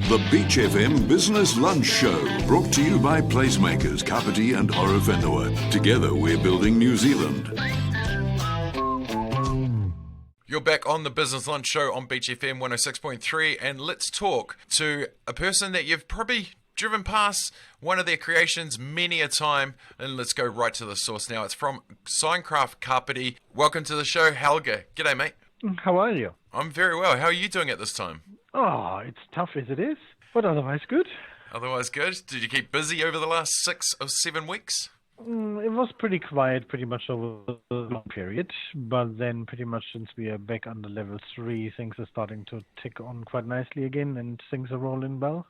The Beach FM Business Lunch Show, brought to you by PlaceMakers Kapiti and Horowhenua. Together we're building New Zealand. You're back on the Business Lunch Show on Beach FM 106.3, and let's talk to a person that you've probably driven past one of their creations many a time, and let's go right to the source now. It's from Signcraft Kapiti. Welcome to the show, Helge. G'day, mate. How are you? I'm very well. How are you doing at this time? Oh, it's tough as it is, but otherwise good. Otherwise good. Did you keep busy over the last 6 or 7 weeks? It was pretty quiet pretty much over the long period, but then pretty much since we are back under level 3, things are starting to tick on quite nicely again, and things are rolling well.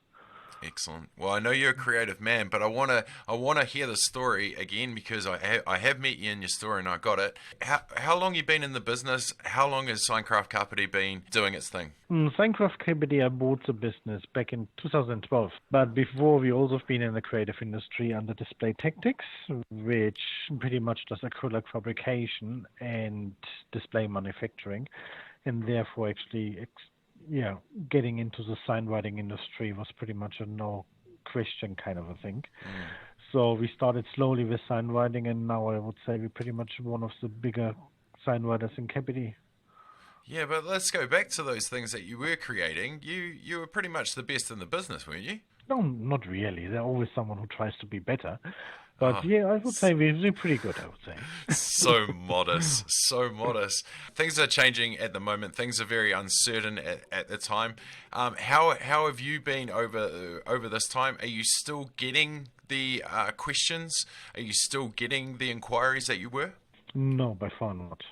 Excellent. Well, I know you're a creative man, but I wanna hear the story again, because I have met you in your story and I got it. How long you been in the business? How long has Signcraft Kapiti been doing its thing? Signcraft Kapiti, I bought the business back in 2012, but before we also been in the creative industry under Display Tactics, which pretty much does acrylic fabrication and display manufacturing, and therefore actually getting into the signwriting industry was pretty much a no question kind of a thing. So we started slowly with signwriting, and now I would say we're pretty much one of the bigger signwriters in Kapiti. Yeah, but let's go back to those things that you were creating. You were pretty much the best in the business, weren't you? No, not really. There's always someone who tries to be better. But yeah, I would say we're pretty good, I would say. So modest, so modest. Things are changing at the moment. Things are very uncertain at the time. How have you been over this time? Are you still getting the questions? Are you still getting the inquiries that you were? No, by far not.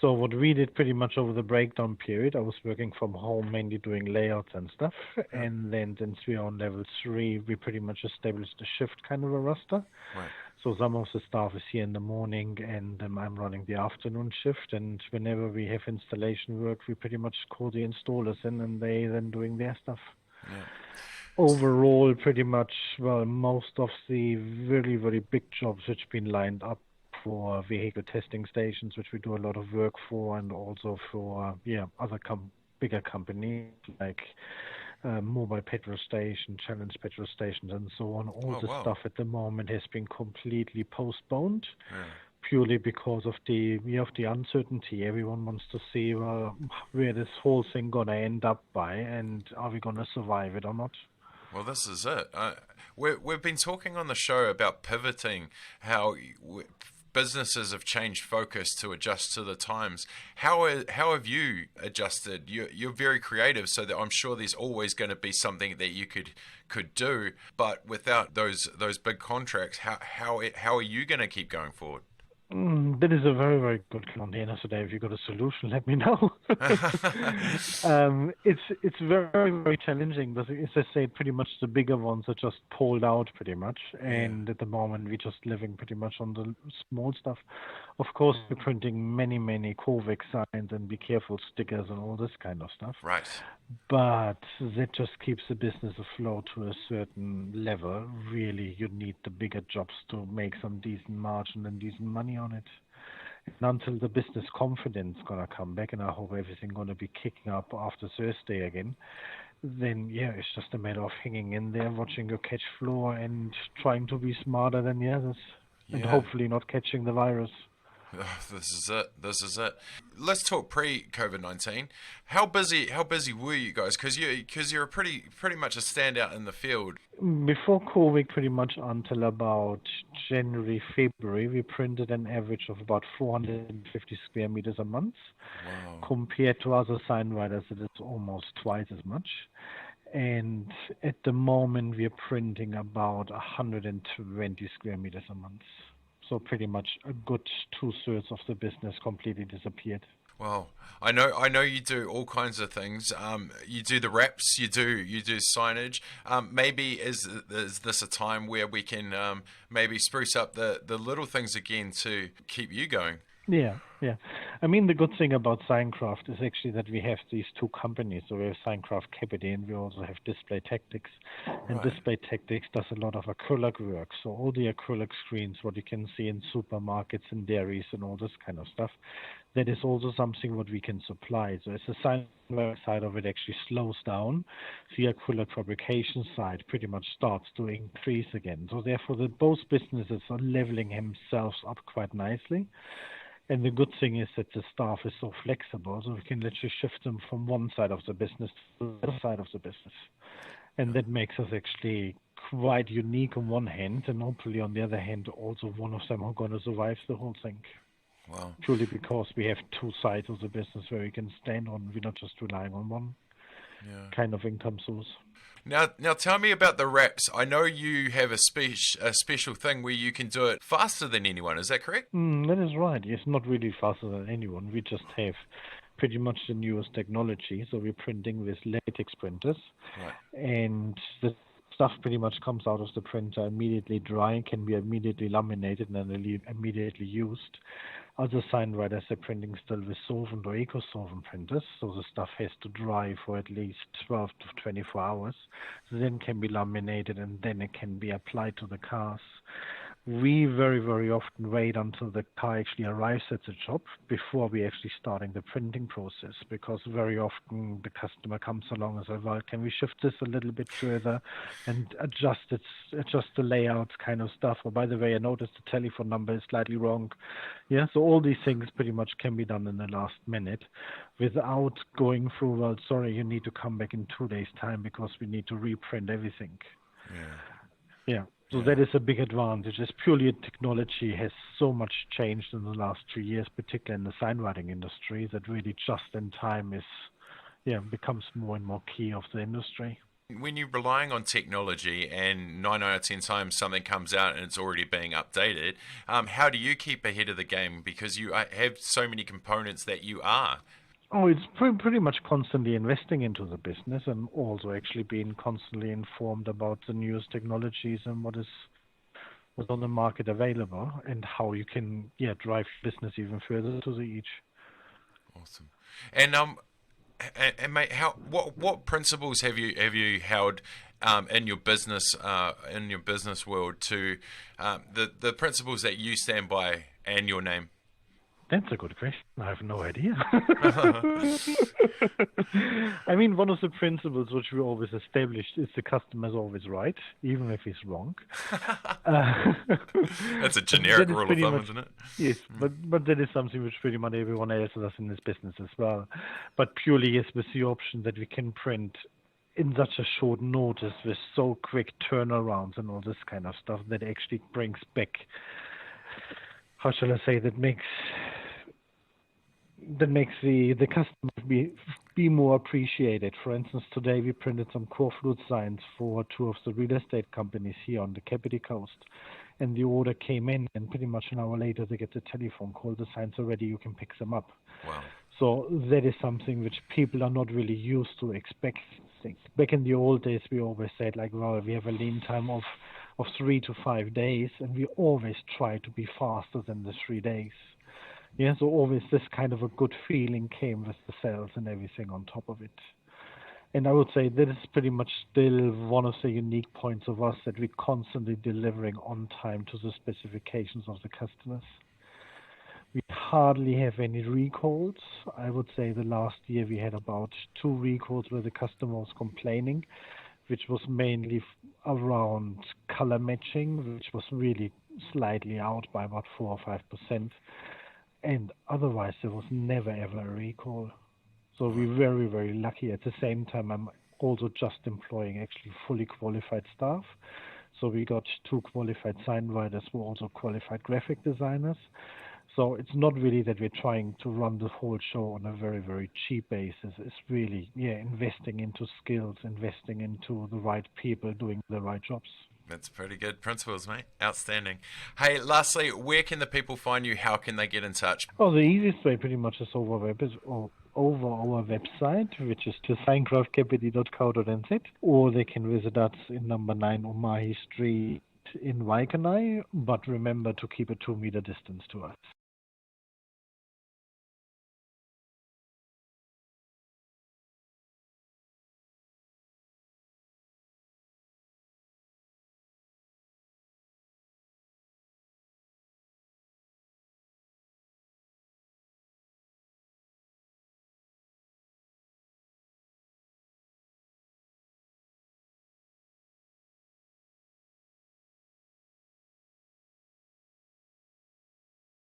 So what we did pretty much over the breakdown period, I was working from home, mainly doing layouts and stuff. And then since we are on level 3, we pretty much established a shift kind of a roster. Right. So some of the staff is here in the morning, and I'm running the afternoon shift. And whenever we have installation work, we pretty much call the installers in, and they then doing their stuff. Yeah. Overall, pretty much, well, most of the very, very big jobs which have been lined up for vehicle testing stations, which we do a lot of work for, and also for other bigger companies like mobile petrol station, challenge petrol stations, and so on. All the stuff at the moment has been completely postponed, purely because of the uncertainty. Everyone wants to see where this whole thing gonna end up by, and are we gonna survive it or not? Well, this is it. We've been talking on the show about pivoting, how businesses have changed focus to adjust to the times. How have you adjusted? You're very creative, so that I'm sure there's always going to be something that you could do. But without those big contracts, how are you going to keep going forward? That is a very, very good container today. If you've got a solution, let me know. It's very, very challenging, but as I said, pretty much the bigger ones are just pulled out pretty much. And at the moment, we're just living pretty much on the small stuff. Of course, we're printing many, many COVID signs and be careful stickers and all this kind of stuff. Right. But that just keeps the business afloat to a certain level. Really, you need the bigger jobs to make some decent margin and decent money on it. And until the business confidence gonna come back, and I hope everything gonna be kicking up after Thursday again, then it's just a matter of hanging in there, watching your catch floor, and trying to be smarter than the others, and hopefully not catching the virus. Oh, this is it. Let's talk pre-COVID-19. How busy were you guys? Because you're pretty much a standout in the field. Before COVID, pretty much until about January, February, we printed an average of about 450 square meters a month. Wow. Compared to other signwriters, it is almost twice as much. And at the moment, we're printing about 120 square meters a month. So pretty much a good 2/3 of the business completely disappeared. Wow, I know you do all kinds of things. You do the reps, you do signage. Maybe is this a time where we can maybe spruce up the little things again to keep you going? Yeah, Yeah, I mean the good thing about Signcraft is actually that we have these two companies. So we have Signcraft Kapiti and we also have Display Tactics. And Right. Display Tactics does a lot of acrylic work. So all the acrylic screens, what you can see in supermarkets and dairies and all this kind of stuff, that is also something what we can supply. So as the Signcraft side of it actually slows down, the acrylic fabrication side pretty much starts to increase again. So therefore, both businesses are leveling themselves up quite nicely. And the good thing is that the staff is so flexible, so we can literally shift them from one side of the business to the other side of the business. And that makes us actually quite unique on one hand, and hopefully on the other hand, also one of them are going to survive the whole thing. Wow. Purely because we have two sides of the business where we can stand on. We're not just relying on one kind of income source. Now tell me about the wraps. I know you have a special thing where you can do it faster than anyone. Is that correct? That is right. It's not really faster than anyone. We just have pretty much the newest technology. So we're printing with latex printers. Right. And the stuff pretty much comes out of the printer immediately dry, can be immediately laminated and then immediately used. Other sign writers are printing still with solvent or eco-solvent printers, so the stuff has to dry for at least 12 to 24 hours, then can be laminated and then it can be applied to the cars. We very, very often wait until the car actually arrives at the shop before we actually starting the printing process, because very often the customer comes along and says, well, can we shift this a little bit further and adjust the layout kind of stuff? Or by the way, I noticed the telephone number is slightly wrong. Yeah, so all these things pretty much can be done in the last minute without going through, well, sorry, you need to come back in 2 days' time because we need to reprint everything. Yeah. So that is a big advantage. It's purely technology has so much changed in the last 2 years, particularly in the signwriting industry, that really just in time becomes more and more key of the industry. When you're relying on technology and 9 out of 10 times something comes out and it's already being updated, how do you keep ahead of the game? Because you have so many components that you are. Oh, it's pretty much constantly investing into the business and also actually being constantly informed about the newest technologies and what's on the market available and how you can drive business even further to the edge. Awesome. And mate, what principles have you held in your business world to the principles that you stand by and your name? That's a good question. I have no idea. I mean, one of the principles which we always established is the customer is always right, even if he's wrong. That's a generic rule of thumb, isn't it? Yes, but that is something which pretty much everyone else does in this business as well. But purely, yes, with the option that we can print in such a short notice with so quick turnarounds and all this kind of stuff, that actually brings back, how shall I say, that makes the customer be more appreciated. For instance, today we printed some core flute signs for two of the real estate companies here on the Kapiti coast, and the order came in, and pretty much an hour later they get the telephone call, the signs are ready, you can pick them up. Wow. So that is something which people are not really used to expecting. Back in the old days, we always said, like, well, we have a lead time of 3 to 5 days, and we always try to be faster than the 3 days. Yeah, so always this kind of a good feeling came with the sales and everything on top of it. And I would say that is pretty much still one of the unique points of us, that we're constantly delivering on time to the specifications of the customers. We hardly have any recalls. I would say the last year we had about 2 recalls where the customer was complaining, which was mainly around color matching, which was really slightly out by about 4 or 5%. And otherwise, there was never ever a recall. So we're very, very lucky. At the same time, I'm also just employing actually fully qualified staff. So we got 2 qualified sign writers who are also qualified graphic designers. So it's not really that we're trying to run the whole show on a very, very cheap basis. It's really, investing into skills, investing into the right people doing the right jobs. That's pretty good principles, mate. Outstanding. Hey, lastly, where can the people find you? How can they get in touch? Oh, the easiest way pretty much is over our website, which is to signcraftkapiti.co.nz, or they can visit us in number 9 Omahi Street in Waikanae, but remember to keep a 2-meter distance to us.